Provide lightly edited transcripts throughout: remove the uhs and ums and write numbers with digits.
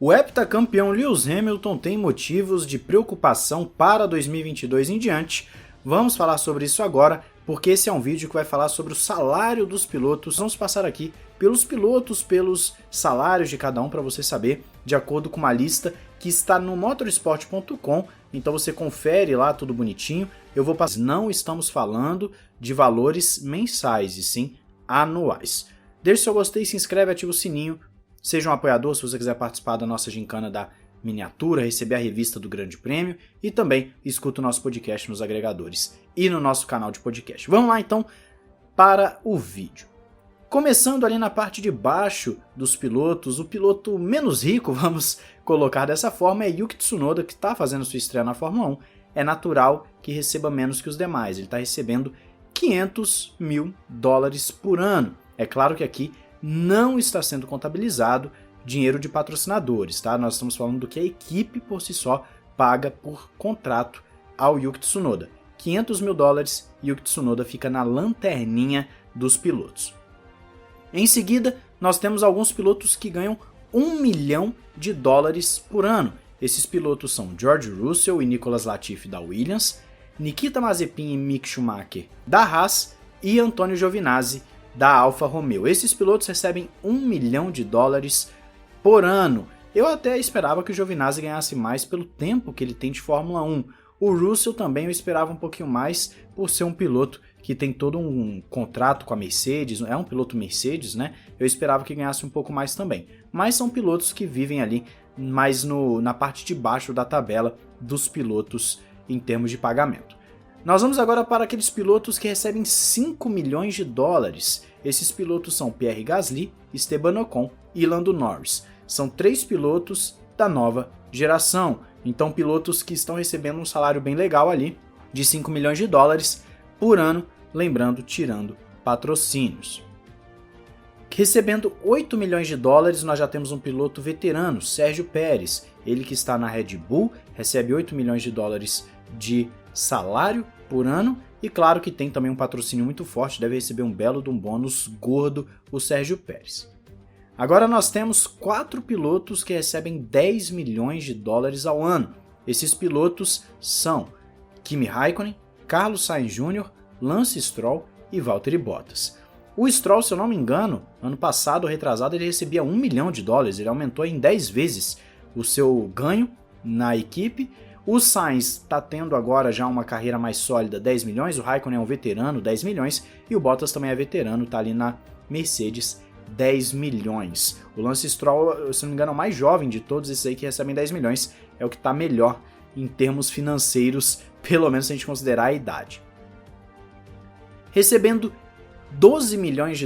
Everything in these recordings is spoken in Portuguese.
O heptacampeão Lewis Hamilton tem motivos de preocupação para 2022 em diante. Vamos falar sobre isso agora, porque esse é um vídeo que vai falar sobre o salário dos pilotos. Vamos passar aqui pelos pilotos, pelos salários de cada um para você saber, de acordo com uma lista que está no motorsport.com, então você confere lá tudo bonitinho. Eu vou passar. Não estamos falando de valores mensais, e sim anuais. Deixe seu gostei, se inscreve, ativa o sininho. Seja um apoiador se você quiser participar da nossa gincana da miniatura, receber a revista do Grande Prêmio e também escuta o nosso podcast nos agregadores e no nosso canal de podcast. Vamos lá então para o vídeo. Começando ali na parte de baixo dos pilotos, o piloto menos rico, vamos colocar dessa forma, é Yuki Tsunoda, que está fazendo sua estreia na Fórmula 1. É natural que receba menos que os demais, ele está recebendo $500 mil por ano. É claro que aqui não está sendo contabilizado dinheiro de patrocinadores, tá? Nós estamos falando do que a equipe por si só paga por contrato ao Yuki Tsunoda. $500 mil, Yuki Tsunoda fica na lanterninha dos pilotos. Em seguida, nós temos alguns pilotos que ganham $1 milhão por ano. Esses pilotos são George Russell e Nicolas Latifi da Williams, Nikita Mazepin e Mick Schumacher da Haas e Antonio Giovinazzi da Alfa Romeo. Esses pilotos recebem $1 milhão por ano. Eu até esperava que o Giovinazzi ganhasse mais pelo tempo que ele tem de Fórmula 1. O Russell também eu esperava um pouquinho mais por ser um piloto que tem todo um contrato com a Mercedes, é um piloto Mercedes, né? Eu esperava que ganhasse um pouco mais também. Mas são pilotos que vivem ali mais na parte de baixo da tabela dos pilotos em termos de pagamento. Nós vamos agora para aqueles pilotos que recebem $5 milhões. Esses pilotos são Pierre Gasly, Esteban Ocon e Lando Norris. São 3 pilotos da nova geração. Então pilotos que estão recebendo um salário bem legal ali, de $5 milhões por ano, lembrando, tirando patrocínios. Recebendo $8 milhões, nós já temos um piloto veterano, Sérgio Pérez. Ele que está na Red Bull, recebe $8 milhões de salário por ano, e claro que tem também um patrocínio muito forte, deve receber um belo de um bônus gordo o Sérgio Pérez. Agora nós temos 4 pilotos que recebem $10 milhões ao ano. Esses pilotos são Kimi Raikkonen, Carlos Sainz Jr., Lance Stroll e Valtteri Bottas. O Stroll, se eu não me engano, ano passado ou retrasado, ele recebia $1 milhão, ele aumentou em 10 vezes o seu ganho na equipe. O Sainz está tendo agora já uma carreira mais sólida, 10 milhões, o Raikkonen é um veterano, 10 milhões, e o Bottas também é veterano, está ali na Mercedes, 10 milhões. O Lance Stroll, se não me engano, é o mais jovem de todos esses aí que recebem 10 milhões, é o que está melhor em termos financeiros, pelo menos se a gente considerar a idade. Recebendo $12 milhões,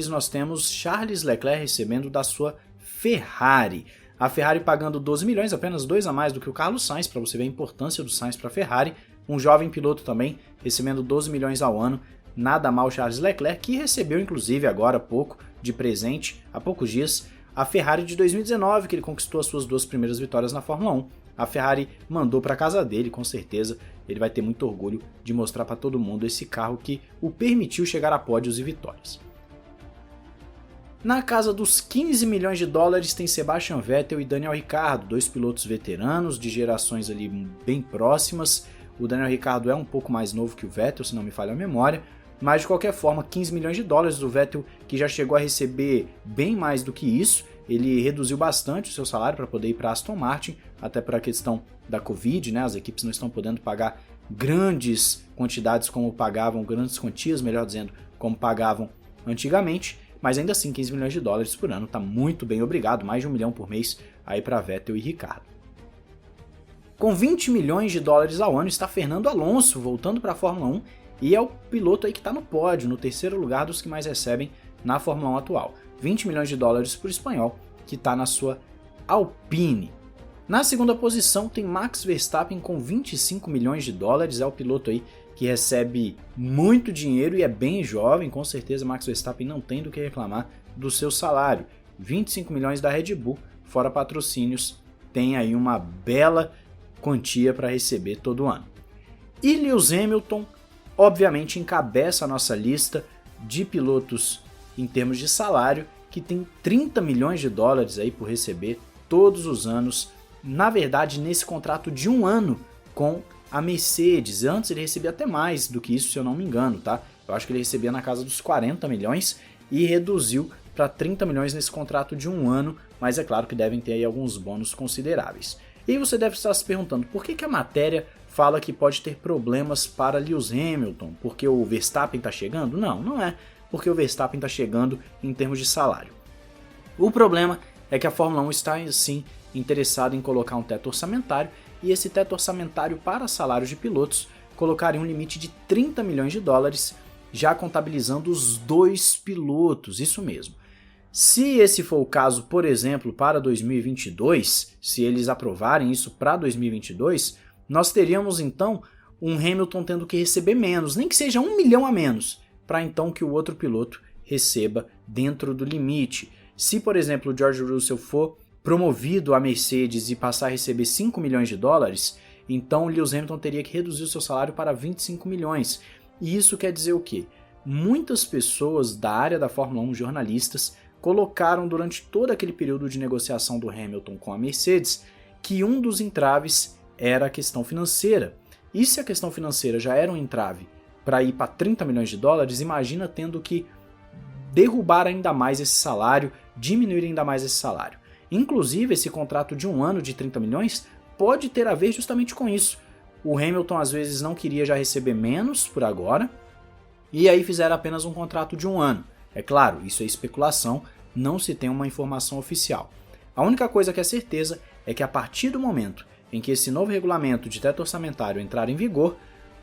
nós temos Charles Leclerc recebendo da sua Ferrari. A Ferrari pagando 12 milhões, apenas 2 a mais do que o Carlos Sainz, para você ver a importância do Sainz para a Ferrari. Um jovem piloto também, recebendo 12 milhões ao ano. Nada mal Charles Leclerc, que recebeu inclusive agora há pouco, de presente, há poucos dias, a Ferrari de 2019, que ele conquistou as suas 2 primeiras vitórias na Fórmula 1. A Ferrari mandou para casa dele, com certeza. Ele vai ter muito orgulho de mostrar para todo mundo esse carro que o permitiu chegar a pódios e vitórias. Na casa dos $15 milhões tem Sebastian Vettel e Daniel Ricciardo, 2 pilotos veteranos de gerações ali bem próximas. O Daniel Ricciardo é um pouco mais novo que o Vettel, se não me falha a memória, mas de qualquer forma $15 milhões do Vettel, que já chegou a receber bem mais do que isso. Ele reduziu bastante o seu salário para poder ir para Aston Martin, até por a questão da Covid, né? As equipes não estão podendo pagar grandes quantidades como pagavam, grandes quantias, melhor dizendo, como pagavam antigamente, mas ainda assim $15 milhões por ano está muito bem, obrigado, mais de $1 milhão por mês aí para Vettel e Ricciardo. Com $20 milhões ao ano está Fernando Alonso voltando para a Fórmula 1 e é o piloto aí que está no pódio, no terceiro lugar dos que mais recebem na Fórmula 1 atual. $20 milhões por espanhol, que está na sua Alpine. Na segunda posição tem Max Verstappen com $25 milhões, é o piloto aí que recebe muito dinheiro e é bem jovem, com certeza Max Verstappen não tem do que reclamar do seu salário. 25 milhões da Red Bull, fora patrocínios, tem aí uma bela quantia para receber todo ano. E Lewis Hamilton, obviamente, encabeça a nossa lista de pilotos em termos de salário, que tem $30 milhões aí por receber todos os anos, na verdade nesse contrato de 1 ano com a Mercedes. Antes ele recebia até mais do que isso, se eu não me engano, tá? Eu acho que ele recebia na casa dos 40 milhões e reduziu para 30 milhões nesse contrato de 1 ano, mas é claro que devem ter aí alguns bônus consideráveis. E você deve estar se perguntando por que a matéria fala que pode ter problemas para Lewis Hamilton, porque o Verstappen está chegando? Não, não é porque o Verstappen está chegando em termos de salário. O problema é que a Fórmula 1 está sim interessada em colocar um teto orçamentário, e esse teto orçamentário para salários de pilotos colocaria um limite de 30 milhões de dólares, já contabilizando os 2 pilotos, isso mesmo. Se esse for o caso, por exemplo, para 2022, se eles aprovarem isso para 2022, nós teríamos então um Hamilton tendo que receber menos, nem que seja 1 milhão a menos, para então que o outro piloto receba dentro do limite. Se, por exemplo, o George Russell for promovido à Mercedes e passar a receber 5 milhões de dólares, então o Lewis Hamilton teria que reduzir o seu salário para 25 milhões. E isso quer dizer o quê? Muitas pessoas da área da Fórmula 1, jornalistas, colocaram durante todo aquele período de negociação do Hamilton com a Mercedes que um dos entraves era a questão financeira. E se a questão financeira já era um entrave para ir para 30 milhões de dólares, imagina tendo que derrubar ainda mais esse salário, diminuir ainda mais esse salário. Inclusive, esse contrato de 1 ano de 30 milhões pode ter a ver justamente com isso. O Hamilton às vezes não queria já receber menos por agora, e aí fizeram apenas um contrato de 1 ano. É claro, isso é especulação, não se tem uma informação oficial. A única coisa que é certeza é que a partir do momento em que esse novo regulamento de teto orçamentário entrar em vigor,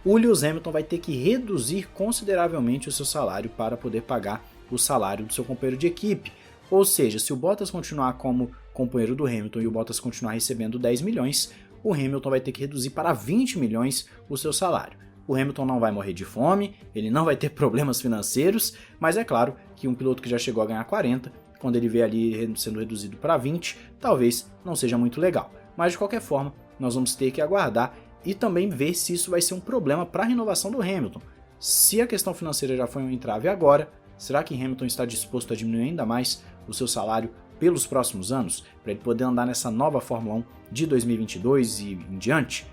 o Lewis Hamilton vai ter que reduzir consideravelmente o seu salário para poder pagar o salário do seu companheiro de equipe. Ou seja, se o Bottas continuar como companheiro do Hamilton e o Bottas continuar recebendo 10 milhões, o Hamilton vai ter que reduzir para 20 milhões o seu salário. O Hamilton não vai morrer de fome, ele não vai ter problemas financeiros, mas é claro que um piloto que já chegou a ganhar 40, quando ele vê ali sendo reduzido para 20, talvez não seja muito legal. Mas de qualquer forma, nós vamos ter que aguardar e também ver se isso vai ser um problema para a renovação do Hamilton. Se a questão financeira já foi um entrave agora, será que Hamilton está disposto a diminuir ainda mais o seu salário pelos próximos anos, para ele poder andar nessa nova Fórmula 1 de 2022 e em diante?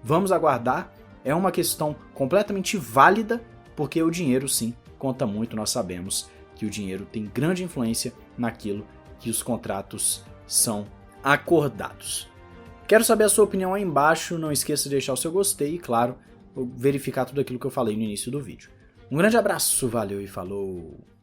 Vamos aguardar, é uma questão completamente válida, porque o dinheiro sim conta muito, nós sabemos que o dinheiro tem grande influência naquilo que os contratos são acordados. Quero saber a sua opinião aí embaixo, não esqueça de deixar o seu gostei e, claro, verificar tudo aquilo que eu falei no início do vídeo. Um grande abraço, valeu e falou!